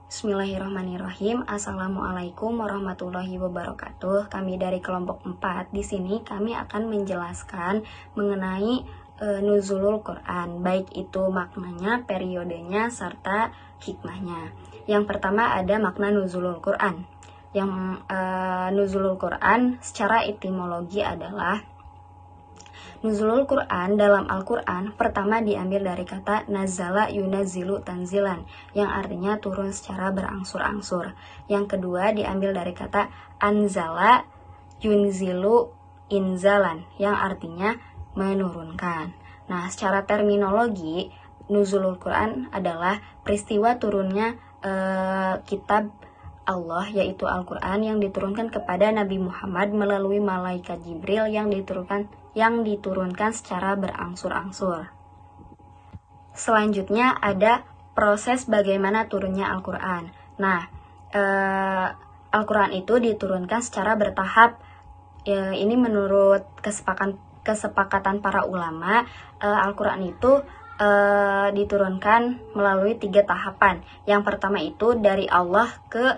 Bismillahirrahmanirrahim. Assalamualaikum warahmatullahi wabarakatuh. Kami dari kelompok 4. Di sini kami akan menjelaskan mengenai nuzulul Quran, baik itu maknanya, periodenya, serta hikmahnya. Yang pertama ada makna nuzulul Quran. Yang nuzulul Quran secara etimologi adalah nuzulul Quran dalam Al-Quran pertama diambil dari kata nazala yunazilu tanzilan, yang artinya turun secara berangsur-angsur. Yang kedua diambil dari kata anzala yunzilu inzalan, yang artinya menurunkan. Nah, secara terminologi, nuzulul Quran adalah peristiwa turunnya kitab Allah, yaitu Al-Quran, yang diturunkan kepada Nabi Muhammad melalui malaikat Jibril yang diturunkan secara berangsur-angsur. Selanjutnya ada proses bagaimana turunnya Al-Quran. Nah, Al-Quran itu diturunkan secara bertahap. Ini menurut kesepakatan para ulama, Al-Quran itu diturunkan melalui 3 tahapan. Yang pertama itu dari Allah ke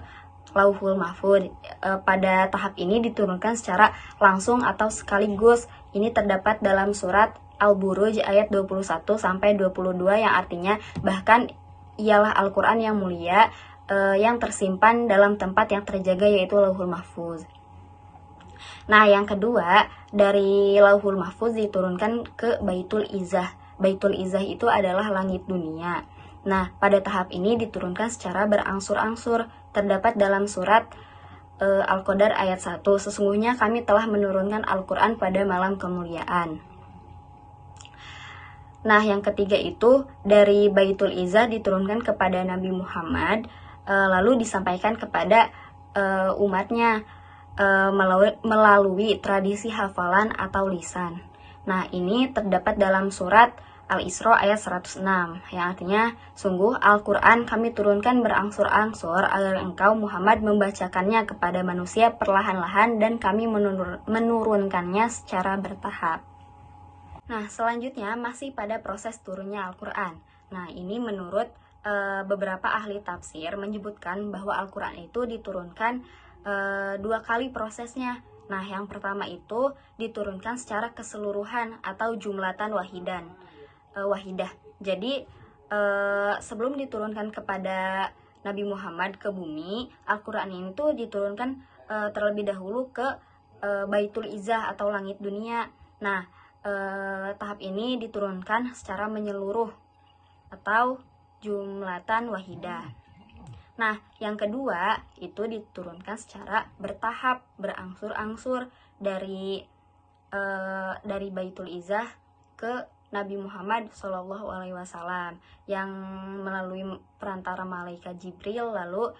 Lauhul Mahfuz. Pada tahap ini diturunkan secara langsung atau sekaligus. Ini terdapat dalam surat Al-Buruj ayat 21 sampai 22, yang artinya bahkan ialah Al-Quran yang mulia yang tersimpan dalam tempat yang terjaga, yaitu Lauhul Mahfuz. Nah, yang kedua, dari Lauhul Mahfuz diturunkan ke Baitul Izzah. Baitul Izzah itu adalah langit dunia. Nah, pada tahap ini diturunkan secara berangsur-angsur. Terdapat dalam surat Al-Qadar ayat 1, sesungguhnya kami telah menurunkan Al-Quran pada malam kemuliaan. Nah, yang ketiga itu dari Baitul Izzah diturunkan kepada Nabi Muhammad, lalu disampaikan kepada umatnya melalui tradisi hafalan atau lisan. Nah, ini terdapat dalam surat Al-Isra ayat 106, yang artinya, sungguh Al-Quran kami turunkan berangsur-angsur agar engkau Muhammad membacakannya kepada manusia perlahan-lahan, dan kami menurunkannya secara bertahap. Nah, selanjutnya masih pada proses turunnya Al-Quran. Nah, ini menurut beberapa ahli tafsir menyebutkan bahwa Al-Quran itu diturunkan 2 kali prosesnya. Nah, yang pertama itu diturunkan secara keseluruhan atau jumlatan wahidah. Jadi sebelum diturunkan kepada Nabi Muhammad ke bumi, Al-Quran ini tuh diturunkan terlebih dahulu ke Baitul Izzah atau langit dunia. Nah, tahap ini diturunkan secara menyeluruh atau jumlatan wahidah. Nah, yang kedua itu diturunkan secara bertahap, berangsur-angsur dari Baitul Izzah ke Nabi Muhammad SAW, yang melalui perantara malaikat Jibril lalu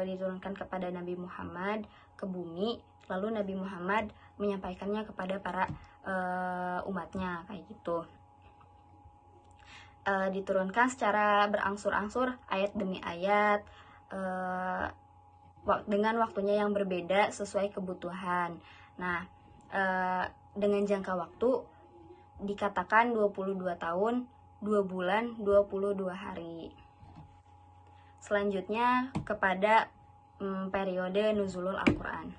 diturunkan kepada Nabi Muhammad ke bumi, lalu Nabi Muhammad menyampaikannya kepada para umatnya, kayak gitu. Diturunkan secara berangsur-angsur, ayat demi ayat, dengan waktunya yang berbeda sesuai kebutuhan. Nah, dengan jangka waktu dikatakan 22 tahun, 2 bulan, 22 hari. Selanjutnya kepada periode nuzulul Al-Quran.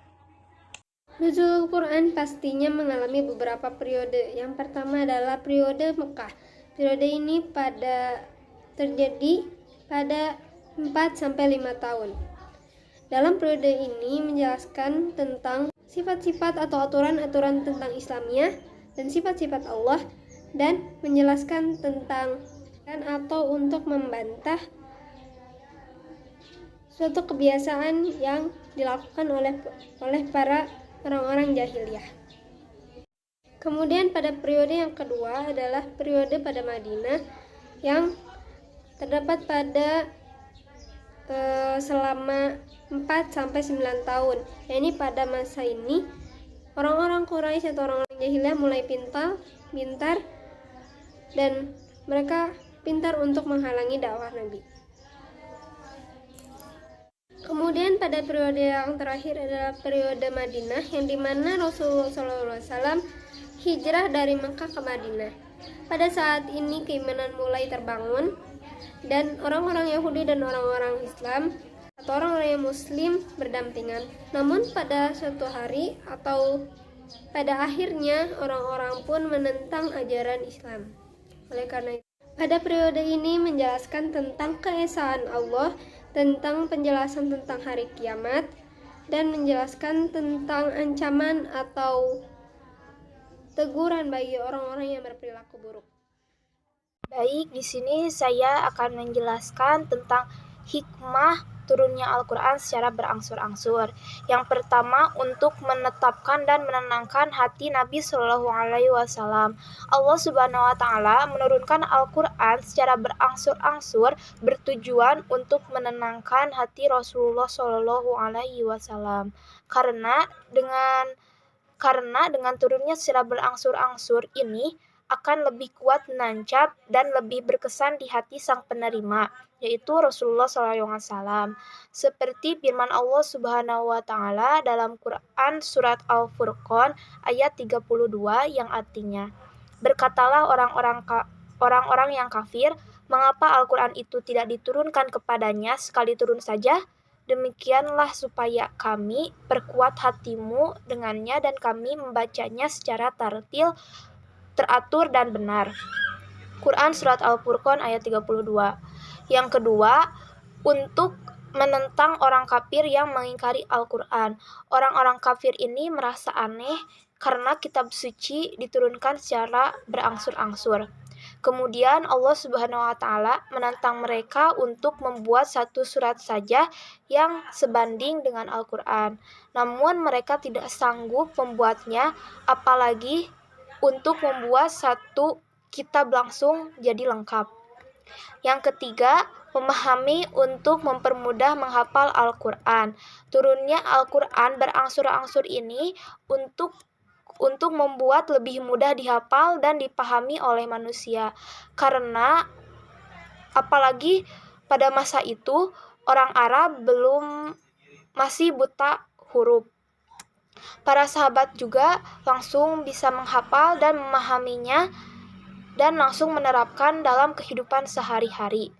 Nuzulul Quran pastinya mengalami beberapa periode. Yang pertama adalah periode Mekah. Periode ini terjadi pada 4-5 tahun. Dalam periode ini menjelaskan tentang sifat-sifat atau aturan-aturan tentang Islamiyah dan sifat-sifat Allah, dan menjelaskan tentang atau untuk membantah suatu kebiasaan yang dilakukan oleh para orang-orang jahiliyah. Kemudian pada periode yang kedua adalah periode pada Madinah, yang terdapat pada selama 4-9 tahun. Ini pada masa ini orang-orang Quraisy atau orang-orang jahiliyah mulai pintar, dan mereka pintar untuk menghalangi dakwah Nabi. Kemudian pada periode yang terakhir adalah periode Madinah, yang dimana Rasulullah SAW hijrah dari Mekah ke Madinah. Pada saat ini keimanan mulai terbangun dan orang-orang Yahudi dan orang-orang Islam atau orang-orang yang Muslim berdampingan. Namun pada suatu hari atau pada akhirnya orang-orang pun menentang ajaran Islam. Oleh karena itu, pada periode ini menjelaskan tentang keesaan Allah, tentang penjelasan tentang hari kiamat, dan menjelaskan tentang ancaman atau teguran bagi orang-orang yang berperilaku buruk. Baik, di sini saya akan menjelaskan tentang hikmah turunnya Al-Quran secara berangsur-angsur. Yang pertama, untuk menetapkan dan menenangkan hati Nabi Shallallahu Alaihi Wasallam. Allah Subhanahu Wa Taala menurunkan Al-Quran secara berangsur-angsur bertujuan untuk menenangkan hati Rasulullah Shallallahu Alaihi Wasallam. Karena dengan turunnya secara berangsur-angsur ini akan lebih kuat menancap dan lebih berkesan di hati sang penerima, yaitu Rasulullah SAW. Seperti firman Allah Subhanahu wa Ta'ala dalam Quran surat Al-Furqan ayat 32 yang artinya, "Berkatalah orang-orang yang kafir, mengapa Al-Quran itu tidak diturunkan kepadanya sekali turun saja? Demikianlah supaya kami perkuat hatimu dengannya dan kami membacanya secara tartil, teratur dan benar." Quran Surat Al-Furqan ayat 32. Yang kedua, untuk menentang orang kafir yang mengingkari Al-Quran. Orang-orang kafir ini merasa aneh karena kitab suci diturunkan secara berangsur-angsur. Kemudian Allah Subhanahu wa Ta'ala menantang mereka untuk membuat satu surat saja yang sebanding dengan Al-Quran. Namun mereka tidak sanggup membuatnya, apalagi untuk membuat satu kitab langsung jadi lengkap. Yang ketiga, memahami untuk mempermudah menghafal Al-Quran. Turunnya Al-Quran berangsur-angsur ini untuk membuat lebih mudah dihafal dan dipahami oleh manusia. Karena apalagi pada masa itu orang Arab masih buta huruf. Para sahabat juga langsung bisa menghafal dan memahaminya dan langsung menerapkan dalam kehidupan sehari-hari.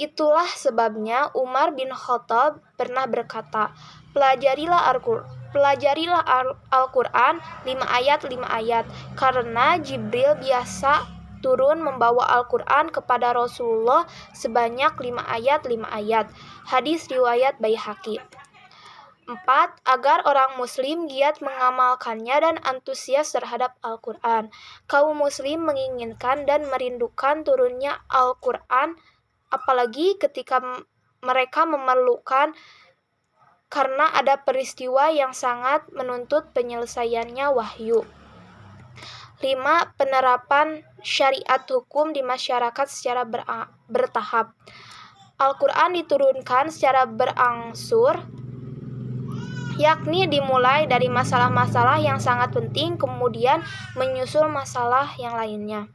Itulah sebabnya Umar bin Khattab pernah berkata, pelajarilah Al-Quran 5 ayat, karena Jibril biasa turun membawa Al-Quran kepada Rasulullah sebanyak 5 ayat. Hadis riwayat Baihaqi. 4. Agar orang muslim giat mengamalkannya dan antusias terhadap Al-Quran. Kaum muslim menginginkan dan merindukan turunnya Al-Quran, apalagi ketika mereka memerlukan, karena ada peristiwa yang sangat menuntut penyelesaiannya wahyu. 5. Penerapan syariat hukum di masyarakat secara bertahap. Al-Quran diturunkan secara berangsur, yakni dimulai dari masalah-masalah yang sangat penting, kemudian menyusul masalah yang lainnya.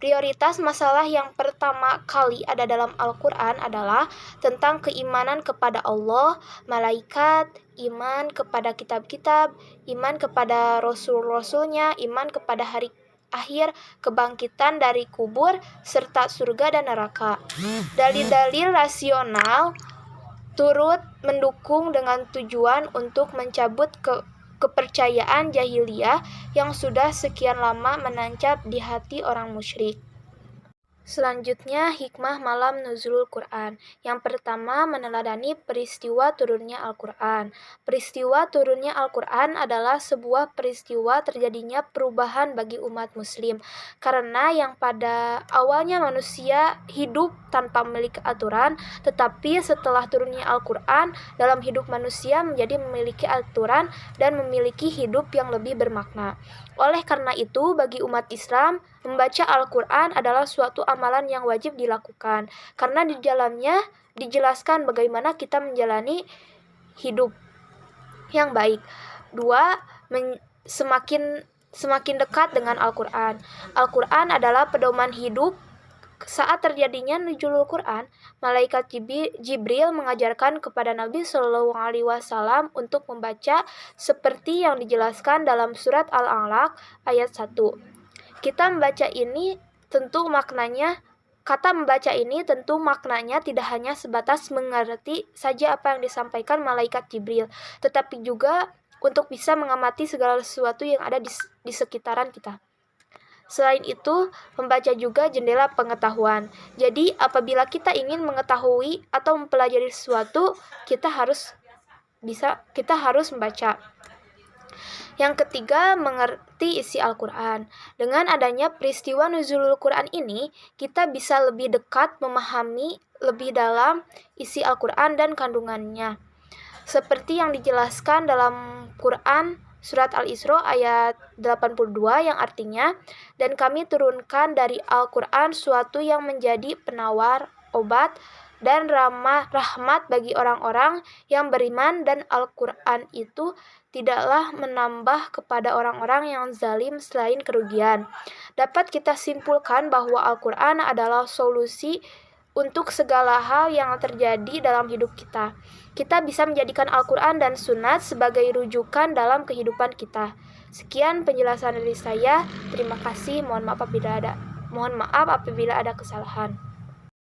Prioritas masalah yang pertama kali ada dalam Al-Quran adalah tentang keimanan kepada Allah, malaikat, iman kepada kitab-kitab, iman kepada rasul-rasulnya, iman kepada hari akhir, kebangkitan dari kubur, serta surga dan neraka. Dalil-dalil rasional turut mendukung dengan tujuan untuk mencabut kepercayaan jahiliyah yang sudah sekian lama menancap di hati orang musyrik. Selanjutnya, hikmah malam nuzulul Quran. Yang pertama, meneladani peristiwa turunnya Al-Quran. Peristiwa turunnya Al-Quran adalah sebuah peristiwa terjadinya perubahan bagi umat muslim. Karena yang pada awalnya manusia hidup tanpa memiliki aturan, tetapi setelah turunnya Al-Quran, dalam hidup manusia menjadi memiliki aturan dan memiliki hidup yang lebih bermakna. Oleh karena itu, bagi umat Islam, membaca Al-Quran adalah suatu amalan yang wajib dilakukan, karena di dalamnya dijelaskan bagaimana kita menjalani hidup yang baik. 2. Semakin dekat dengan Al-Quran. Al-Quran adalah pedoman hidup. Saat terjadinya nuzulul Quran, malaikat Jibril mengajarkan kepada Nabi Shallallahu Alaihi Wasallam untuk membaca seperti yang dijelaskan dalam surat Al-Alaq ayat 1. Kita membaca ini tentu maknanya Kata membaca ini tentu maknanya tidak hanya sebatas mengerti saja apa yang disampaikan malaikat Jibril, tetapi juga untuk bisa mengamati segala sesuatu yang ada di sekitaran kita. Selain itu, membaca juga jendela pengetahuan. Jadi, apabila kita ingin mengetahui atau mempelajari sesuatu, kita harus membaca. Yang ketiga, mengerti isi Al-Quran. Dengan adanya peristiwa nuzulul Quran ini, kita bisa lebih dekat memahami lebih dalam isi Al-Quran dan kandungannya. Seperti yang dijelaskan dalam Quran Surat Al-Isra ayat 82 yang artinya, dan kami turunkan dari Al-Quran suatu yang menjadi penawar, obat, dan rahmat bagi orang-orang yang beriman, dan Al-Quran itu tidaklah menambah kepada orang-orang yang zalim selain kerugian. Dapat kita simpulkan bahwa Al-Quran adalah solusi untuk segala hal yang terjadi dalam hidup kita. Kita bisa menjadikan Al-Quran dan Sunnah sebagai rujukan dalam kehidupan kita. Sekian penjelasan dari saya. Terima kasih. Mohon maaf apabila ada kesalahan.